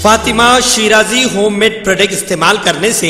Fatima Shirazi homemade product इस्तेमाल करने से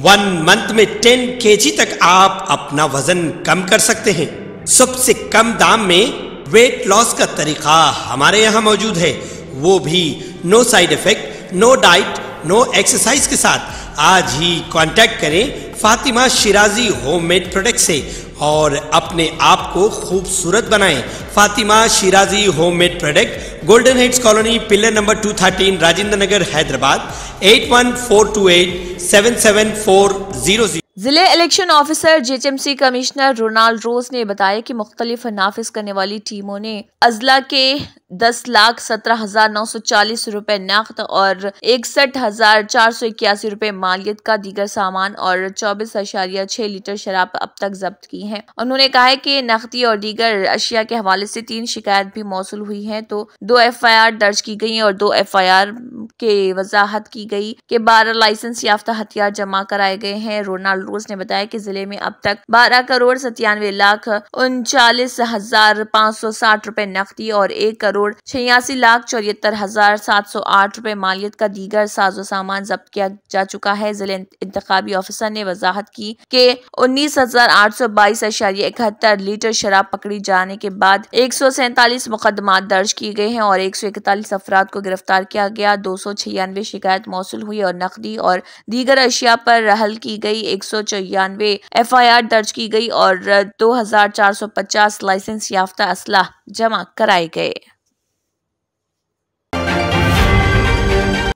1 मंथ में 10 kg तक आप अपना वजन कम कर सकते हैं। सबसे कम दाम में वेट लॉस का तरीका हमारे यहाँ मौजूद है, वो भी no side effect, no diet, no exercise के साथ। आज ही कांटेक्ट करें फातिमा शिराजी होममेड प्रोडक्ट से और अपने आप को खूबसूरत बनाएं। Fatima Shirazi homemade product, golden heads colony, pillar number 213, Rajendra Nagar, Hyderabad 8142877400। जिले election officer GHMC commissioner Ronald Rose ने बताया कि मुख्तलिफ नाफिज करने वाली टीमों ने अजला के 10,17,940 रुपए नकद और 61,481 रुपए मालियत का दीगर सामान और 24.6 लीटर शराब अब तक जब्त की है। उन्होंने कहा है कि नकदी और दीगर अशिया के हवाले से 3 शिकायत भी मौसूल हुई हैं, तो 2 FIR दर्ज की गई और 2 FIR के वजाहत की गई कि 12 लाइसेंस याफ्ता हथियार जमा कराए गए हैं। रोनाल्ड रोज ने बताया कि जिले में अब तक 12,97,39,560 रुपए नकदी और 1,86,74,708 रुपए मालियत का दीगर साजो सामान जब्त किया जा चुका है। जिले इंतखाबी ऑफिसर ने वजाहत की कि 19,822.71 लीटर शराब पकड़ी जाने के बाद 147 मुकदमात दर्ज किए गए हैं और 141 अफराद को गिरफ्तार किया गया। 296 शिकायत मौसूल हुई और नकदी और दीगर अशिया पर हल की गई। 194 FIR दर्ज की गई और 2,450 लाइसेंस याफ्ता असलाह जमा कराए गए।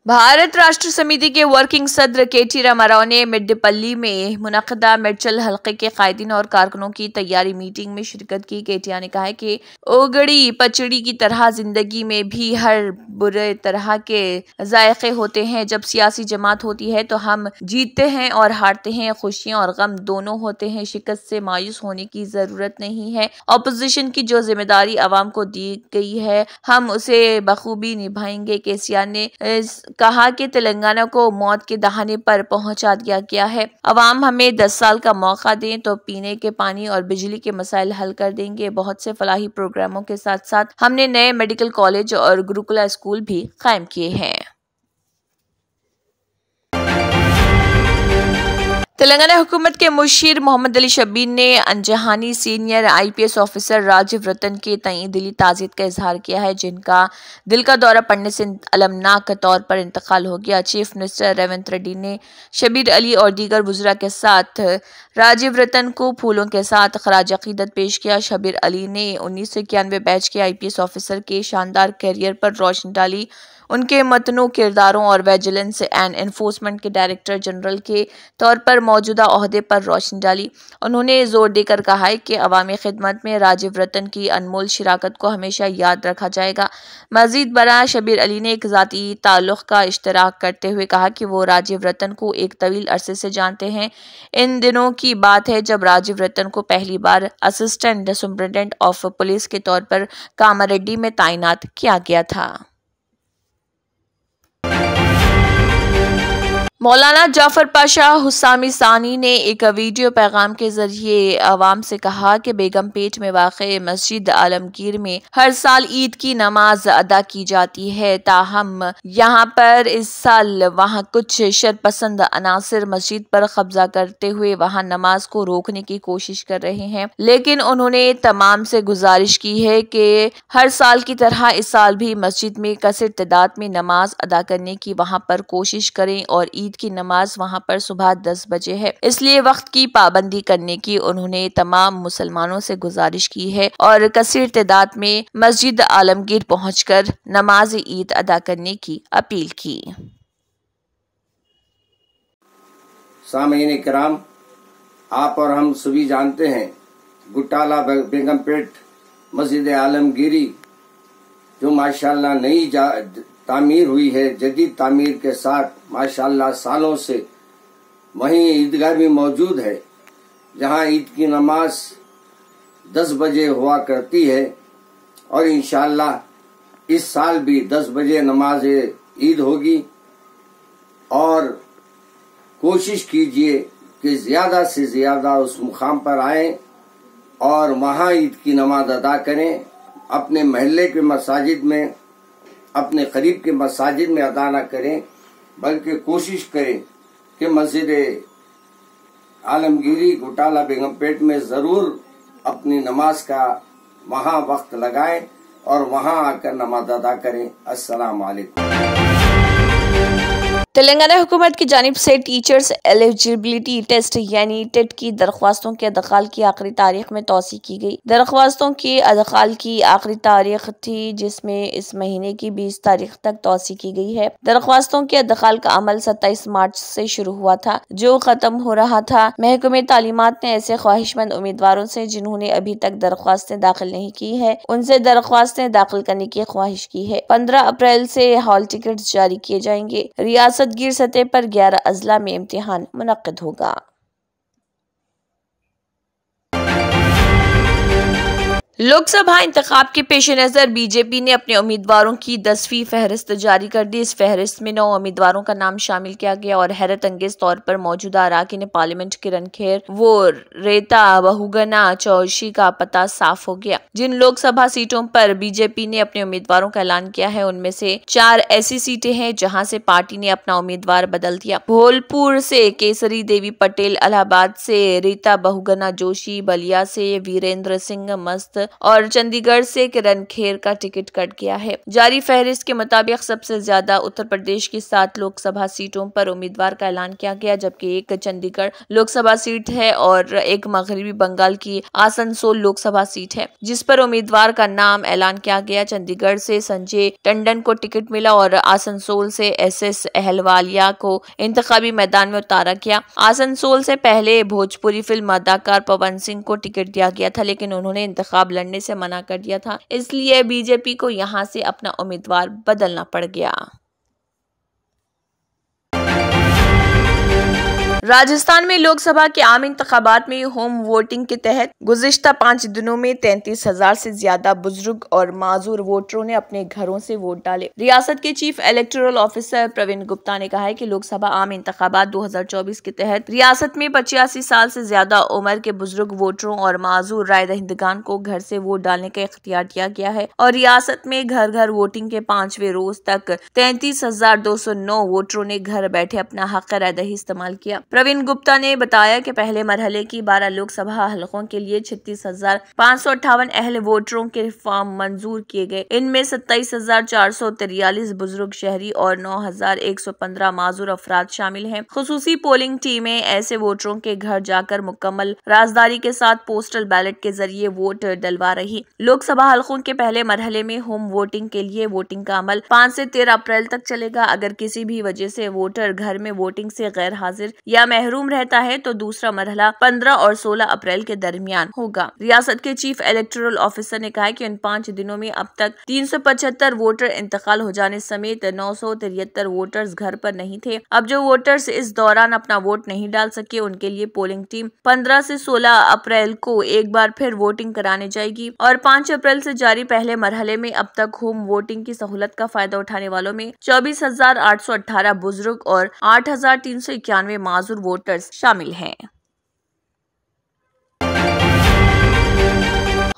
भारत राष्ट्र समिति के वर्किंग सदर KT रामाराव ने मिड्डीपल्ली में मुनक़दा मिर्चल हल्के के कायदीन और कारकुनों की तैयारी मीटिंग में शिरकत की। केटिया ने कहा है कि ओगड़ी पचड़ी की तरह जिंदगी में भी हर बुरे तरह के जायके होते हैं। जब सियासी जमात होती है तो हम जीतते हैं और हारते हैं, खुशियां और गम दोनों होते हैं। शिकस्त से मायूस होने की जरूरत नहीं है। अपोजिशन की जो जिम्मेदारी आवाम को दी गई है हम उसे बखूबी निभाएंगे। केसीआर ने कहा कि तेलंगाना को मौत के दहाने पर पहुंचा दिया गया है। अवाम हमें 10 साल का मौका दें तो पीने के पानी और बिजली के मसाइल हल कर देंगे। बहुत से फलाही प्रोग्रामों के साथ साथ हमने नए मेडिकल कॉलेज और गुरुकुला स्कूल भी कायम किए हैं। तेलंगाना हुकूमत के मुशीर मोहम्मद अली शब्बीर ने अनजहानी सीनियर IPS ऑफिसर राजीव रतन के तई दिली ताज़ियत का इजहार किया है, जिनका दिल का दौरा पड़ने से अलमनाक तौर पर इंतकाल हो गया। चीफ मिनिस्टर रेवंत रेड्डी ने शब्बीर अली और दीगर वुज़रा के साथ राजीव रतन को फूलों के साथ खराज अकीदत पेश किया। शब्बीर अली ने 1991 बैच के IPS ऑफिसर के शानदार कैरियर पर रोशनी डाली। उनके मतनू किरदारों और विजिलेंस एंड एनफोर्समेंट के डायरेक्टर जनरल के तौर पर मौजूदा ओहदे पर रोशनी डाली। उन्होंने जोर देकर कहा है कि अवामी खिदमत में राजीव रतन की अनमोल शराकत को हमेशा याद रखा जाएगा। मजीद बरा शब्बीर अली ने एक ज़ाती ताल्लुक़ का इश्तराक करते हुए कहा कि वो राजीव रतन को एक तवील अरसे से जानते हैं। इन दिनों की बात है जब राजीव रतन को पहली बार असिस्टेंट सुपरिटेंडेंट ऑफ पुलिस के तौर पर कामारेड्डी में तैनात किया गया था। मौलाना जाफर पाशा हुसामी सानी ने एक वीडियो पैगाम के जरिए आवाम से कहा कि बेगमपेट में वाक़े मस्जिद आलमगीर में हर साल ईद की नमाज अदा की जाती है। ताहम यहाँ पर इस साल वहाँ कुछ शरपसंद अनासिर मस्जिद पर कब्जा करते हुए वहाँ नमाज को रोकने की कोशिश कर रहे हैं, लेकिन उन्होंने तमाम से गुजारिश की है कि हर साल की तरह इस साल भी मस्जिद में कसर तादाद में नमाज अदा करने की वहाँ पर कोशिश करें और ईद की नमाज वहां पर सुबह 10 बजे है, इसलिए वक्त की पाबंदी करने की उन्होंने तमाम मुसलमानों से गुजारिश की है और कसीर तादाद में मस्जिद आलमगीर पहुंचकर नमाज ईद अदा करने की अपील की। सामीन इकराम, आप और हम सभी जानते हैं गुटाला बेगमपेट मस्जिद आलमगीरी जो माशाल्लाह नई तामीर हुई है, जदीद तामीर के साथ माशाल्लाह सालों से वहीं ईदगाह भी मौजूद है, जहां ईद की नमाज 10 बजे हुआ करती है और इंशाल्लाह इस साल भी 10 बजे नमाज ईद होगी। और कोशिश कीजिए कि ज्यादा से ज्यादा उस मुकाम पर आएं और वहां ईद की नमाज अदा करें। अपने महल्ले के मसाजिद में अपने करीब के मसाजिद में अदा न करें, बल्कि कोशिश करें कि मस्जिद आलमगीरी घोटाला बेगमपेट में जरूर अपनी नमाज का वहां वक्त लगाएं और वहां आकर नमाज अदा करें। अस्सलाम वालेकुम। तेलंगाना हुकूमत की जानिब से टीचर्स एलिजिबिलिटी टेस्ट यानी टेट की दरख्वास्तों के अदखाल की आखिरी तारीख में तोसी की गई। दरख्वास्तों के अदखाल की आखिरी तारीख थी जिसमें इस महीने की 20 तारीख तक तोसी की गई है। दरख्वास्तों के अदखाल का अमल 27 मार्च से शुरू हुआ था, जो खत्म हो रहा था। महकमे तालीमात ने ऐसे ख्वाहिशमंद उम्मीदवारों से जिन्होंने अभी तक दरख्वास्तें दाखिल नहीं की है, उनसे दरख्वास्तें दाखिल करने की ख्वाहिश की है। 15 अप्रैल से हॉल टिकट जारी किए जाएंगे। रियासत गिर सतह पर 11 अजला में इम्तिहान मुनक्किद होगा। लोकसभा इंतखाब के पेश नजर बीजेपी ने अपने उम्मीदवारों की 10वीं फहरिस्त जारी कर दी। इस फहरिस्त में 9 उम्मीदवारों का नाम शामिल किया गया और हैरत अंगेज तौर पर मौजूदा अराकीन पार्लियामेंट किरण खेर वो रेता बहुगना चौशी का पता साफ हो गया। जिन लोकसभा सीटों पर बीजेपी ने अपने उम्मीदवारों का ऐलान किया है, उनमें से 4 ऐसी सीटें हैं जहां से पार्टी ने अपना उम्मीदवार बदल दिया। भोलपुर से केसरी देवी पटेल, इलाहाबाद से रीता बहुगना जोशी, बलिया से वीरेंद्र सिंह मस्त और चंडीगढ़ से किरण खेर का टिकट कट गया है। जारी फहरिस्त के मुताबिक सबसे ज्यादा उत्तर प्रदेश की 7 लोकसभा सीटों पर उम्मीदवार का ऐलान किया गया, जबकि एक चंडीगढ़ लोकसभा सीट है और एक मगरबी बंगाल की आसनसोल लोकसभा सीट है जिस पर उम्मीदवार का नाम ऐलान किया गया। चंडीगढ़ से संजय टंडन को टिकट मिला और आसनसोल से SS अहलवालिया को इंतखाबी मैदान में उतारा गया। आसनसोल से पहले भोजपुरी फिल्म अदाकार पवन सिंह को टिकट दिया गया था, लेकिन उन्होंने इंतखाब लड़ने से मना कर दिया था, इसलिए बीजेपी को यहां से अपना उम्मीदवार बदलना पड़ गया। राजस्थान में लोकसभा के आम इंतखाबात में होम वोटिंग के तहत गुज़िश्ता 5 दिनों में 33,000 से ज्यादा बुजुर्ग और माजूर वोटरों ने अपने घरों से वोट डाले। रियासत के chief electoral officer Praveen Gupta ने कहा है कि लोकसभा आम इंतखाबात 2024 के तहत रियासत में 85 साल से ज्यादा उम्र के बुजुर्ग वोटरों और माजूर राय दहिंदगान को घर से वोट डालने का इख्तियार दिया गया है और रियासत में घर घर वोटिंग के 5वें रोज तक 33,209 वोटरों ने घर बैठे अपना हक रायदही इस्तेमाल किया। प्रवीण गुप्ता ने बताया कि पहले मरहले की 12 लोकसभा हलकों के लिए 36,558 अहल वोटरों के फॉर्म मंजूर किए गए। इनमें 27,443 बुजुर्ग शहरी और 9,115 माजूर अफराद शामिल हैं। खुसूसी पोलिंग टीमें ऐसे वोटरों के घर जाकर मुकम्मल राजदारी के साथ पोस्टल बैलेट के जरिए वोट डलवा रही। लोकसभा हलकों के पहले मरहले में होम वोटिंग के लिए वोटिंग का अमल 5 से 13 अप्रैल तक चलेगा। अगर किसी भी वजह से वोटर घर में वोटिंग से गैर हाजिर या महरूम रहता है तो दूसरा मरहला 15 और 16 अप्रैल के दरमियान होगा। रियासत के चीफ इलेक्टोरल ऑफिसर ने कहा है कि इन 5 दिनों में अब तक 375 वोटर इंतकाल हो जाने समेत 973 वोटर्स घर पर नहीं थे। अब जो वोटर्स इस दौरान अपना वोट नहीं डाल सके, उनके लिए पोलिंग टीम 15 से 16 अप्रैल को एक बार फिर वोटिंग कराने जाएगी और 5 अप्रैल से जारी पहले मरहले में अब तक होम वोटिंग की सहूलत का फायदा उठाने वालों में 24,818 बुजुर्ग और 8,391 माजूर वोटर्स शामिल हैं।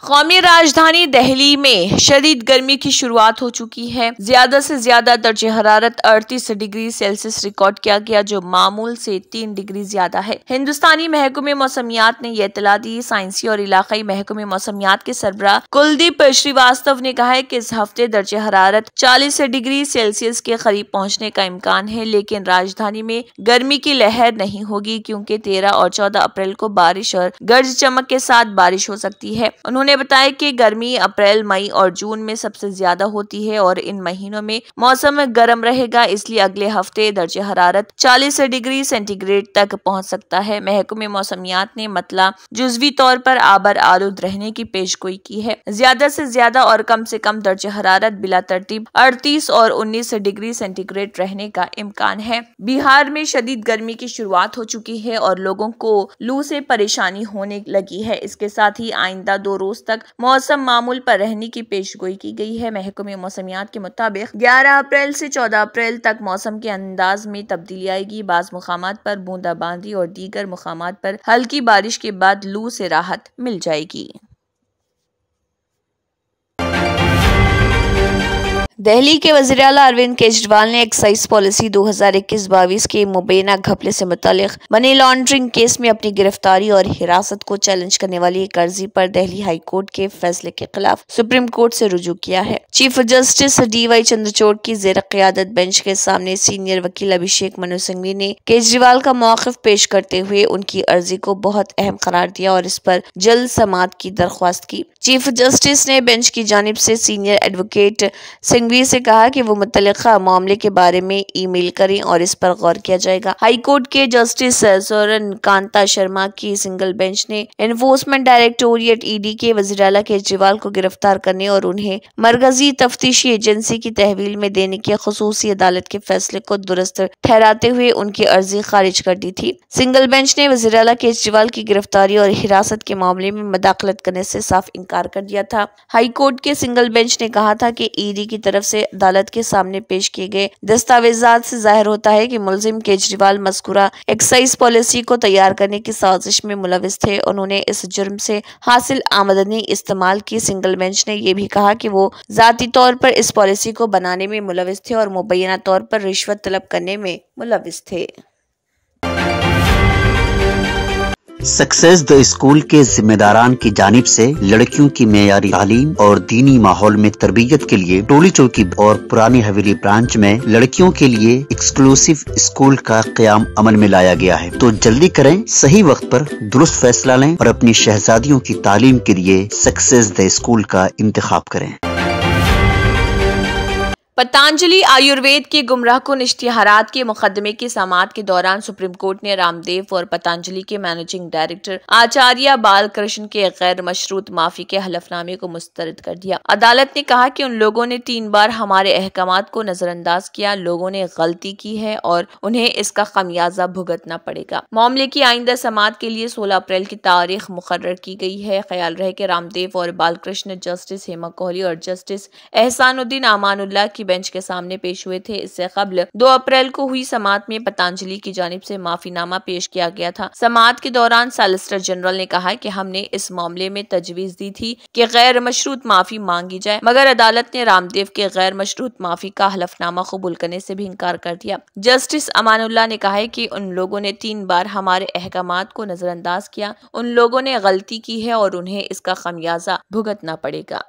कौमी राजधानी दिल्ली में शदीद गर्मी की शुरुआत हो चुकी है। ज्यादा से ज्यादा दर्जे हरारत 38 डिग्री सेल्सियस रिकॉर्ड किया गया, जो मामूल से 3 डिग्री ज्यादा है। हिंदुस्तानी महकमे मौसमियात ने यह इत्तला दी। साइंसी और इलाकाई महकमे मौसमियात के सरबराह कुलदीप श्रीवास्तव ने कहा है कि इस हफ्ते दर्जे हरारत 40 डिग्री सेल्सियस के करीब पहुंचने का इम्कान है, लेकिन राजधानी में गर्मी की लहर नहीं होगी क्योंकि 13 और 14 अप्रैल को बारिश और गर्ज चमक के साथ बारिश हो सकती है। उन्होंने बताया कि गर्मी अप्रैल, मई और जून में सबसे ज्यादा होती है और इन महीनों में मौसम गर्म रहेगा, इसलिए अगले हफ्ते दर्जे हरारत 40 डिग्री सेंटीग्रेड तक पहुंच सकता है। महकमे मौसमियात ने मतला जुजवी तौर पर आबर आलूद रहने की पेशगोई की है। ज्यादा से ज्यादा और कम से कम दर्जे हरारत बिला तरतीब 38 और 19 डिग्री सेंटीग्रेड रहने का इम्कान है। बिहार में शदीद गर्मी की शुरुआत हो चुकी है और लोगों को लू से परेशानी होने लगी है। इसके साथ ही आइंदा 2 रोज तक मौसम मामूल पर रहने की पेशगोई की गई है। महकमे मौसमियात के मुताबिक 11 अप्रैल से 14 अप्रैल तक मौसम के अंदाज में तब्दीली आएगी। बाज़ मुकामात पर बूंदाबांदी और दीगर मुकामात पर हल्की बारिश के बाद लू से राहत मिल जाएगी। दिल्ली के वज़ीर-ए-आला अरविंद केजरीवाल ने एक्साइज पॉलिसी 2021-22 के मुबैना घपले से मुतालिक मनी लॉन्ड्रिंग केस में अपनी गिरफ्तारी और हिरासत को चैलेंज करने वाली एक अर्जी पर दिल्ली हाई कोर्ट के फैसले के खिलाफ सुप्रीम कोर्ट से रुजू किया है। चीफ जस्टिस DY चंद्रचूड़ की जेर क़ियादत बेंच के सामने सीनियर वकील अभिषेक मनु सिंघवी ने केजरीवाल का मौक़िफ़ पेश करते हुए उनकी अर्जी को बहुत अहम करार दिया और इस पर जल्द समाअत की दरख्वास्त की। चीफ जस्टिस ने बेंच की जानिब से सीनियर एडवोकेट सिंघवी से कहा कि वो मुतल्लिका मामले के बारे में ईमेल करें और इस पर गौर किया जाएगा। हाई कोर्ट के जस्टिस सोरेन कांता शर्मा की सिंगल बेंच ने एनफोर्समेंट डायरेक्टोरेट ED के वज़ीर-ए-आला केजरीवाल को गिरफ्तार करने और उन्हें मरकजी तफ्तीशी एजेंसी की तहवील में देने के खुसूसी अदालत के फैसले को दुरुस्त ठहराते हुए उनकी अर्जी खारिज कर दी थी। सिंगल बेंच ने वज़ीर-ए-आला केजरीवाल की गिरफ्तारी और हिरासत के मामले में मदाखलत करने से साफ इनकार कर दिया था। हाई कोर्ट के सिंगल बेंच ने कहा था कि ED की तरफ से अदालत के सामने पेश किए गए दस्तावेजात से जाहिर होता है कि मुलजिम केजरीवाल मज़कूरा एक्साइज पॉलिसी को तैयार करने की साजिश में मुलविस थे। उन्होंने इस जुर्म से हासिल आमदनी इस्तेमाल की। सिंगल बेंच ने यह भी कहा कि वो जाती तौर पर इस पॉलिसी को बनाने में मुलविस थे और मुबैना तौर पर रिश्वत तलब करने में मुलविस थे। सक्सेस द स्कूल के जिम्मेदारान की जानिब से लड़कियों की मेयारी तालीम और दीनी माहौल में तरबियत के लिए टोली चौकी और पुरानी हवेली ब्रांच में लड़कियों के लिए एक्सक्लूसिव स्कूल का क़याम अमल में लाया गया है। तो जल्दी करें, सही वक्त पर दुरुस्त फैसला लें और अपनी शहजादियों की तालीम के लिए सक्सेस द स्कूल का इंतखाब करें। पतंजलि आयुर्वेद के गुमराहकुन इश्तिहारात के मुकदमे की समाअत के दौरान सुप्रीम कोर्ट ने रामदेव और पतंजलि के मैनेजिंग डायरेक्टर आचार्य बालकृष्ण के गैर मशरूत माफी के हलफनामे को मुस्तरद कर दिया। अदालत ने कहा कि उन लोगों ने 3 बार हमारे अहकामात को नजरअंदाज किया, लोगों ने गलती की है और उन्हें इसका खमियाजा भुगतना पड़ेगा। मामले की आइंदा समाअत के लिए 16 अप्रैल की तारीख मुकर्रर की गई है। ख्याल रहे कि रामदेव और बालकृष्ण जस्टिस हेमा कोहली और जस्टिस एहसानुद्दीन अमानुल्लाह की बेंच के सामने पेश हुए थे। इससे कबल 2 अप्रैल को हुई समाअत में पतंजलि की जानिब से माफीनामा पेश किया गया था। समाअत के दौरान सॉलिसिटर जनरल ने कहा कि हमने इस मामले में तजवीज दी थी कि गैर मशरूत माफी मांगी जाए, मगर अदालत ने रामदेव के गैर मशरूत माफी का हलफनामा कबूल करने से भी इनकार कर दिया। जस्टिस अमानुल्लाह ने कहा है कि उन लोगों ने 3 बार हमारे अहकामात को नजरअंदाज किया, उन लोगों ने गलती की है और उन्हें इसका खमियाजा भुगतना पड़ेगा।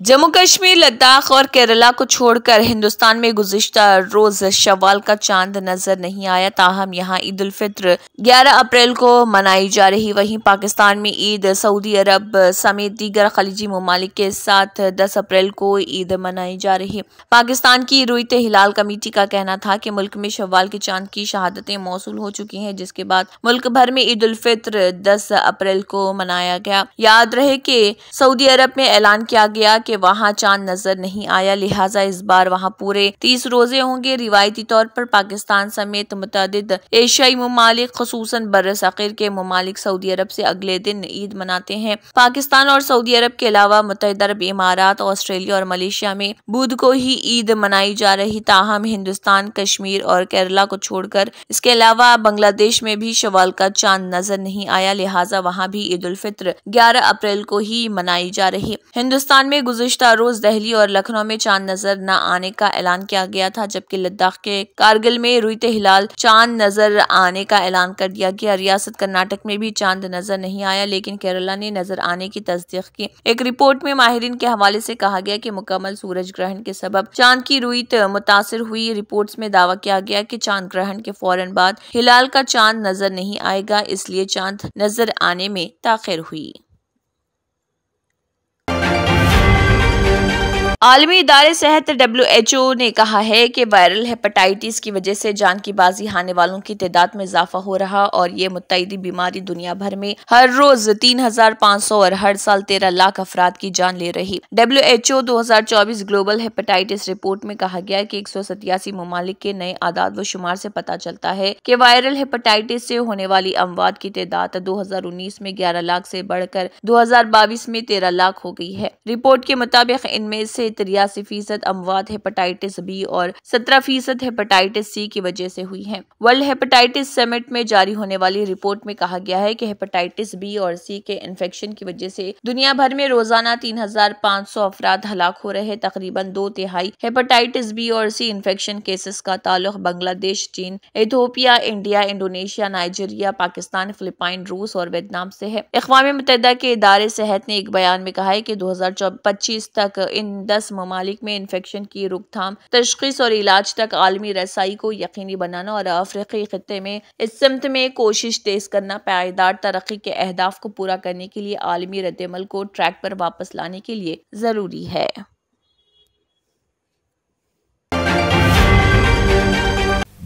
जम्मू कश्मीर, लद्दाख और केरला को छोड़कर हिंदुस्तान में गुज़िश्ता रोज शव्वाल का चांद नजर नहीं आया। ताहम यहाँ ईद उल फित्र 11 अप्रैल को मनाई जा रही। वहीं पाकिस्तान में ईद सऊदी अरब समेत दीगर खलीजी ममालिक के साथ 10 अप्रैल को ईद मनाई जा रही। पाकिस्तान की रुयत हिलाल कमेटी का कहना था कि मुल्क में शव्वाल के चांद की शहादतें मौसूल हो चुकी हैं, जिसके बाद मुल्क भर में ईद उल फित्र 10 अप्रैल को मनाया गया। याद रहे कि सऊदी अरब में ऐलान किया गया कि वहां चांद नजर नहीं आया, लिहाजा इस बार वहां पूरे 30 रोजे होंगे। रिवायती तौर पर पाकिस्तान समेत मुतअद्दिद एशियाई ममालिक खुसूसन बर्र-ए-सग़ीर के ममालिक सऊदी अरब से अगले दिन ईद मनाते हैं। पाकिस्तान और सऊदी अरब के अलावा मुत्तहिदा अरब इमारात, ऑस्ट्रेलिया और मलेशिया में बुध को ही ईद मनाई जा रही। ताहम हिंदुस्तान, कश्मीर और केरला को छोड़कर इसके अलावा बांग्लादेश में भी शव्वाल का चांद नजर नहीं आया, लिहाजा वहां भी ईद उल फित्र 11 अप्रैल को ही मनाई जा रही। हिंदुस्तान में गुज़िश्ता रोज दिल्ली और लखनऊ में चांद नजर न आने का ऐलान किया गया था, जबकि लद्दाख के कारगिल में रुयत हिलाल चांद नजर आने का ऐलान कर दिया गया। रियासत कर्नाटक में भी चांद नजर नहीं आया, लेकिन केरला ने नजर आने की तस्दीक की। एक रिपोर्ट में माहिरीन के हवाले से कहा गया कि मुकम्मल सूरज ग्रहण के सबब चांद की रुयत मुतासिर हुई। रिपोर्ट्स में दावा किया गया कि चांद ग्रहण के फौरन बाद हिलाल का चांद नजर नहीं आएगा, इसलिए चांद नजर आने में ताखिर हुई। आलमी इदारे सेहत WHO ने कहा है कि वायरल हेपेटाइटिस की वजह से जान की बाजी हारने वालों की तादाद में इजाफा हो रहा और ये मुत्तैदी बीमारी दुनिया भर में हर रोज 3,500 और हर साल 13 लाख अफराद की जान ले रही। WHO 2024 ग्लोबल हेपेटाइटिस रिपोर्ट में कहा गया कि 187 ममालिक के नए आदाद व शुमार से पता चलता है कि वायरल हेपेटाइटिस से होने वाली अमवात की तादाद 2019 में 11 लाख से बढ़कर 2022 में 13 लाख हो गई है। रिपोर्ट के मुताबिक इनमें से 83% अमवात हेपेटाइटिस बी और 17% हेपेटाइटिस सी की वजह से हुई है। वर्ल्ड हेपेटाइटिस समिट में जारी होने वाली रिपोर्ट में कहा गया है कि हेपेटाइटिस बी और सी के इन्फेक्शन की वजह से दुनिया भर में रोजाना 3500 अफराद हलाक हो रहे हैं। तकरीबन 2/3 हेपेटाइटिस बी और सी इन्फेक्शन केसेस का ताल्लुक बांग्लादेश, चीन, Ethiopia, India, Indonesia, Nigeria, Pakistan, Philippine, रूस और वियतनाम से है। अक़वाम मुत्तहिदा के इदारे सेहत ने एक बयान में कहा है कि 2025 तक इन 10 ममालिक में इन्फेक्शन की रोकथाम, तशख़ीस और इलाज तक आलमी रसाई को यकीनी बनाना और अफ्रीकी खित्ते में इस सिमत में कोशिश तेज करना पायदार तरक्की के अहदाफ को पूरा करने के लिए आलमी रद्द-ए-अमल को ट्रैक पर वापस लाने के लिए जरूरी है।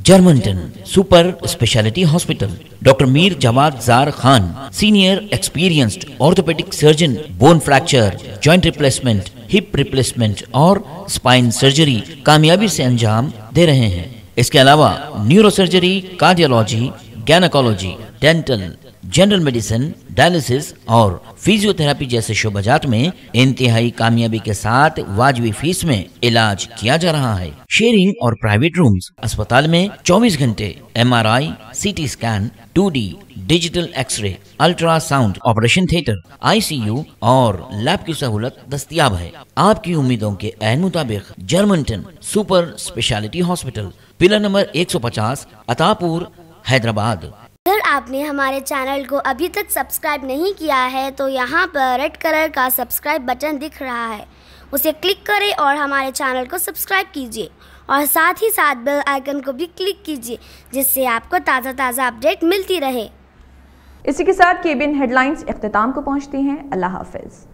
Germanten super speciality hospital, doctor Mir Jawad Zar Khan, senior experienced orthopaedic surgeon, bone fracture, joint replacement, hip replacement और स्पाइन सर्जरी कामयाबी से अंजाम दे रहे हैं। इसके अलावा neuro surgery, cardiology, gynaecology, dental, general medicine, dialysis और फिजियोथेरेपी जैसे शोबाजात में इंतहाई कामयाबी के साथ वाजिबी फीस में इलाज किया जा रहा है। शेयरिंग और प्राइवेट रूम्स, अस्पताल में 24 घंटे MRI, CT scan, 2D digital x-ray, ultrasound, operation theatre, ICU और लैब की सहूलत दस्तयाब है। आपकी उम्मीदों के ऐन मुताबिक Germanten super speciality hospital, pillar number 150, Attapur, Hyderabad. अगर आपने हमारे चैनल को अभी तक सब्सक्राइब नहीं किया है तो यहाँ पर रेड कलर का सब्सक्राइब बटन दिख रहा है, उसे क्लिक करें और हमारे चैनल को सब्सक्राइब कीजिए और साथ ही साथ बेल आइकन को भी क्लिक कीजिए, जिससे आपको ताज़ा अपडेट मिलती रहे। इसी के साथ केबिन हेडलाइंस इख्तिताम को पहुँचती हैं। अल्लाह हाफिज़।